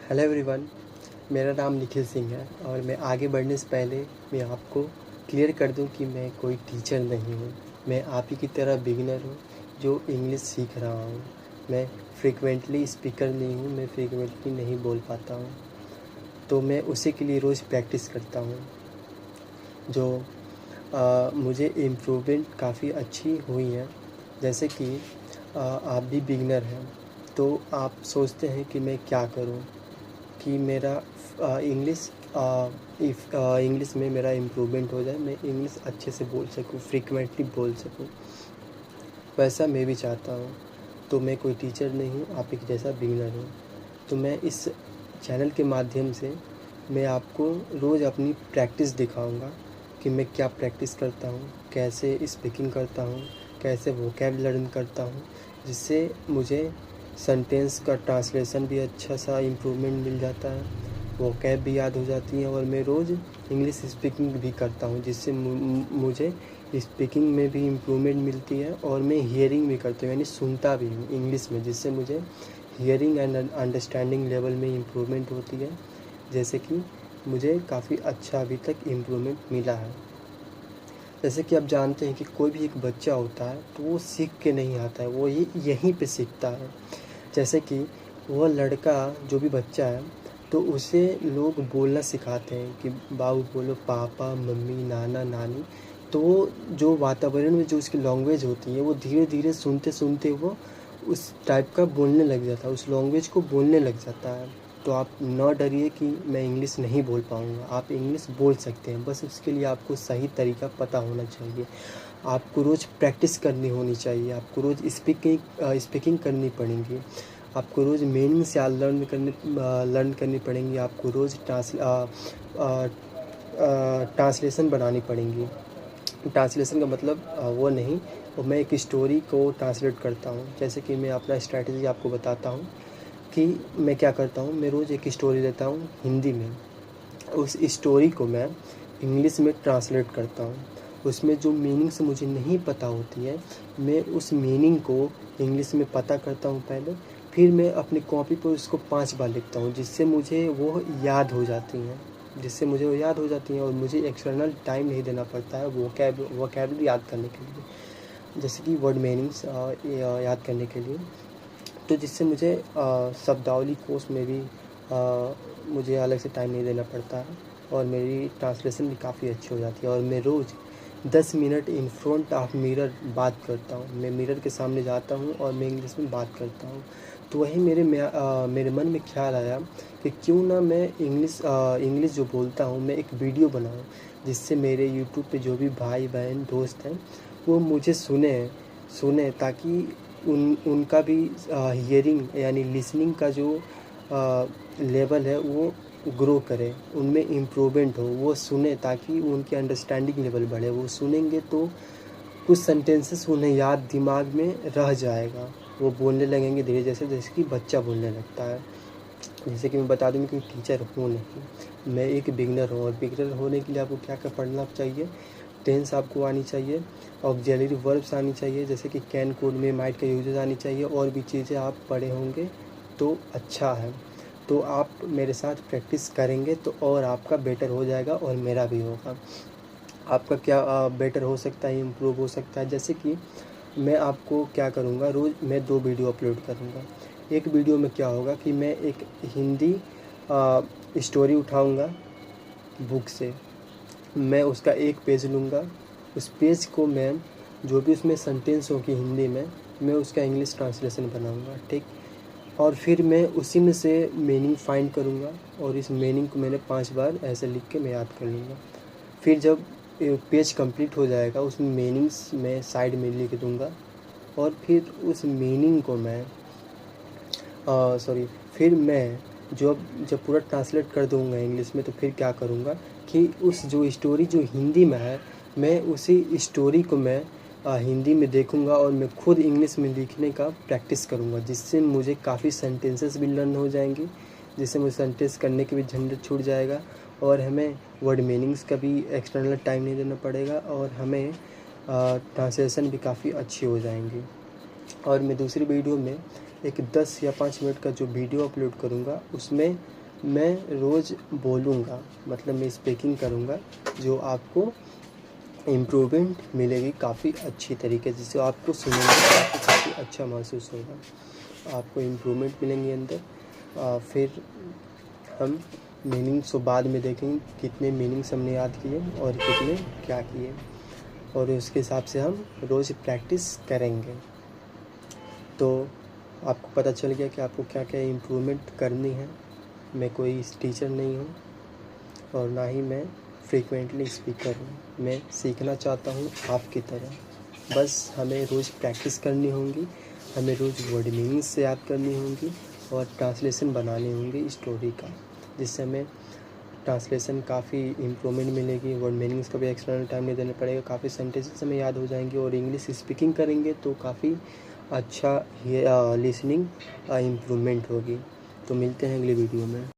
Hello everyone, मेरा नाम निखिल सिंह है और मैं आगे बढ़ने से पहले मैं आपको क्लियर कर दूं कि मैं कोई टीचर नहीं हूं। मैं आप ही की तरह बिगिनर हूं जो इंग्लिश सीख रहा हूं। मैं फ्रीक्वेंटली स्पीकर नहीं हूं, मैं फ्रीक्वेंटली नहीं बोल पाता हूं, तो मैं उसी के लिए रोज़ प्रैक्टिस करता हूं। जो मुझे इम्प्रूवमेंट काफ़ी अच्छी हुई है। जैसे कि आप भी बिगिनर हैं तो आप सोचते हैं कि मैं क्या करूं कि मेरा इंग्लिश में मेरा इम्प्रूवमेंट हो जाए, मैं इंग्लिश अच्छे से बोल सकूं, फ्रीक्वेंटली बोल सकूं। वैसा मैं भी चाहता हूं। तो मैं कोई टीचर नहीं हूं, आप एक जैसा बिगिनर हूं। तो मैं इस चैनल के माध्यम से मैं आपको रोज़ अपनी प्रैक्टिस दिखाऊंगा कि मैं क्या प्रैक्टिस करता हूं, कैसे स्पीकिंग करता हूं, कैसे वोकैब लर्न करता हूं, जिससे मुझे सेंटेंस का ट्रांसलेशन भी अच्छा सा इम्प्रूवमेंट मिल जाता है, वोकैब भी याद हो जाती है और मैं रोज़ इंग्लिश स्पीकिंग भी करता हूँ, जिससे मुझे स्पीकिंग में भी इम्प्रूवमेंट मिलती है और मैं हियरिंग भी करता हूँ, यानी सुनता भी हूँ इंग्लिश में, जिससे मुझे हियरिंग एंड अंडरस्टैंडिंग लेवल में इम्प्रूवमेंट होती है। जैसे कि मुझे काफ़ी अच्छा अभी तक इम्प्रूवमेंट मिला है। जैसे कि आप जानते हैं कि कोई भी एक बच्चा होता है तो वो सीख के नहीं आता है, वो यहीं पे सीखता है। जैसे कि वह लड़का जो भी बच्चा है तो उसे लोग बोलना सिखाते हैं कि बाबू बोलो, पापा मम्मी नाना नानी। तो वो जो वातावरण में जो उसकी लैंग्वेज होती है वो धीरे धीरे सुनते सुनते वो उस टाइप का बोलने लग जाता है, उस लैंग्वेज को बोलने लग जाता है। तो आप न डरिए कि मैं इंग्लिश नहीं बोल पाऊँगा, आप इंग्लिश बोल सकते हैं, बस उसके लिए आपको सही तरीका पता होना चाहिए। आपको रोज़ प्रैक्टिस करनी होनी चाहिए, आपको रोज़ स्पीकिंग करनी पड़ेगी, आपको रोज़ मीनिंग्स याद लर्न करनी पड़ेंगी, आपको रोज़ ट्रांसलेशन बनानी पड़ेंगी। ट्रांसलेशन का मतलब वो नहीं, वो मैं एक स्टोरी को ट्रांसलेट करता हूँ। जैसे कि मैं अपना स्ट्रैटेजी आपको बताता हूँ कि मैं क्या करता हूँ। मैं रोज़ एक स्टोरी लेता हूँ हिंदी में, उस स्टोरी को मैं इंग्लिश में ट्रांसलेट करता हूँ। उसमें जो मीनिंग्स मुझे नहीं पता होती है, मैं उस मीनिंग को इंग्लिश में पता करता हूँ पहले, फिर मैं अपनी कॉपी पर उसको 5 बार लिखता हूँ, जिससे मुझे वो याद हो जाती हैं, और मुझे एक्सटर्नल टाइम नहीं देना पड़ता है वोकैबलरी याद करने के लिए, जैसे कि वर्ड मीनिंग्स याद करने के लिए। तो जिससे मुझे शब्दावली कोश में भी मुझे अलग से टाइम नहीं देना पड़ता है और मेरी ट्रांसलेशन भी काफ़ी अच्छी हो जाती है। और मैं रोज़ 10 minute in front of mirror बात करता हूँ। मैं मिरर के सामने जाता हूँ और मैं इंग्लिश में बात करता हूँ। तो वही मेरे मन में ख्याल आया कि क्यों ना मैं इंग्लिश जो बोलता हूँ मैं एक वीडियो बनाऊँ, जिससे मेरे यूट्यूब पे जो भी भाई बहन दोस्त हैं वो मुझे सुने ताकि उनका भी हियरिंग यानी लिसनिंग का जो लेवल है वो ग्रो करे, उनमें इम्प्रूवमेंट हो, वो सुने ताकि उनकी अंडरस्टैंडिंग लेवल बढ़े। वो सुनेंगे तो कुछ सेंटेंसेस उन्हें याद दिमाग में रह जाएगा, वो बोलने लगेंगे धीरे, जैसे जैसे कि बच्चा बोलने लगता है। जैसे कि मैं बता दूँ कि टीचर हूँ नहीं, मैं एक बिगिनर हूँ और बिगिनर होने के लिए आपको क्या क्या पढ़ना चाहिए। टेंस आपको आनी चाहिए, ऑक्सिलरी वर्ब्स आनी चाहिए, जैसे कि कैन कोड में माइट का यूजेस आनी चाहिए, और भी चीज़ें आप पढ़े होंगे तो अच्छा है। तो आप मेरे साथ प्रैक्टिस करेंगे तो और आपका बेटर हो जाएगा और मेरा भी होगा। आपका क्या बेटर हो सकता है, इम्प्रूव हो सकता है। जैसे कि मैं आपको क्या करूँगा, रोज़ मैं 2 वीडियो अपलोड करूँगा। एक वीडियो में क्या होगा कि मैं एक हिंदी स्टोरी उठाऊँगा बुक से, मैं उसका एक पेज लूँगा, उस पेज को मैं जो भी उसमें सेंटेंस होगी हिंदी में, मैं उसका इंग्लिश ट्रांसलेशन बनाऊँगा, ठीक। और फिर मैं उसी में से मीनिंग फाइंड करूँगा और इस मीनिंग को मैंने 5 बार ऐसे लिख के मैं याद कर लूँगा। फिर जब पेज कंप्लीट हो जाएगा उसमें मीनिंग्स मैं साइड में लिख दूँगा और फिर उस मीनिंग को मैं फिर मैं जब पूरा ट्रांसलेट कर दूँगा इंग्लिश में, तो फिर क्या करूँगा कि उस जो स्टोरी जो हिंदी में है, मैं उसी स्टोरी को मैं हिंदी में देखूँगा और मैं खुद इंग्लिश में लिखने का प्रैक्टिस करूँगा, जिससे मुझे काफ़ी सेंटेंसेस भी लर्न हो जाएंगी, जिससे मुझे सेंटेंस करने के भी झंझट छूट जाएगा और हमें वर्ड मीनिंग्स का भी एक्सटर्नल टाइम नहीं देना पड़ेगा और हमें ट्रांसलेशन भी काफ़ी अच्छी हो जाएंगी। और मैं दूसरी वीडियो में एक 10 या 5 मिनट का जो वीडियो अपलोड करूँगा उसमें मैं रोज़ बोलूँगा, मतलब मैं स्पीकिंग करूँगा, जो आपको इम्प्रूवमेंट मिलेगी काफ़ी अच्छी तरीके से। जिससे आपको सुनने में काफ़ी अच्छा महसूस होगा, आपको इम्प्रूवमेंट मिलेंगे अंदर। फिर हम मीनिंग्स को बाद में देखेंगे, कितने मीनिंग्स हमने याद किए और कितने क्या किए, और उसके हिसाब से हम रोज़ प्रैक्टिस करेंगे। तो आपको पता चल गया कि आपको क्या क्या इम्प्रूवमेंट करनी है। मैं कोई टीचर नहीं हूँ और ना ही मैं फ्रीक्वेंटली स्पीकर हूँ। मैं सीखना चाहता हूँ आपकी तरह। बस हमें रोज़ प्रैक्टिस करनी होगी, हमें रोज़ वर्ड मीनिंग्स याद करनी होंगी और ट्रांसलेशन बनानी होंगी स्टोरी का, जिससे हमें ट्रांसलेशन काफ़ी इम्प्रूवमेंट मिलेगी। वर्ड मीनिंग्स का भी एक्स्ट्रा टाइम नहीं देना पड़ेगा, काफ़ी सेंटेंसेस हमें याद हो जाएंगे। और इंग्लिश स्पीकिंग करेंगे तो काफ़ी अच्छा ये लिसनिंग इम्प्रूवमेंट होगी। तो मिलते हैं अगली वीडियो में।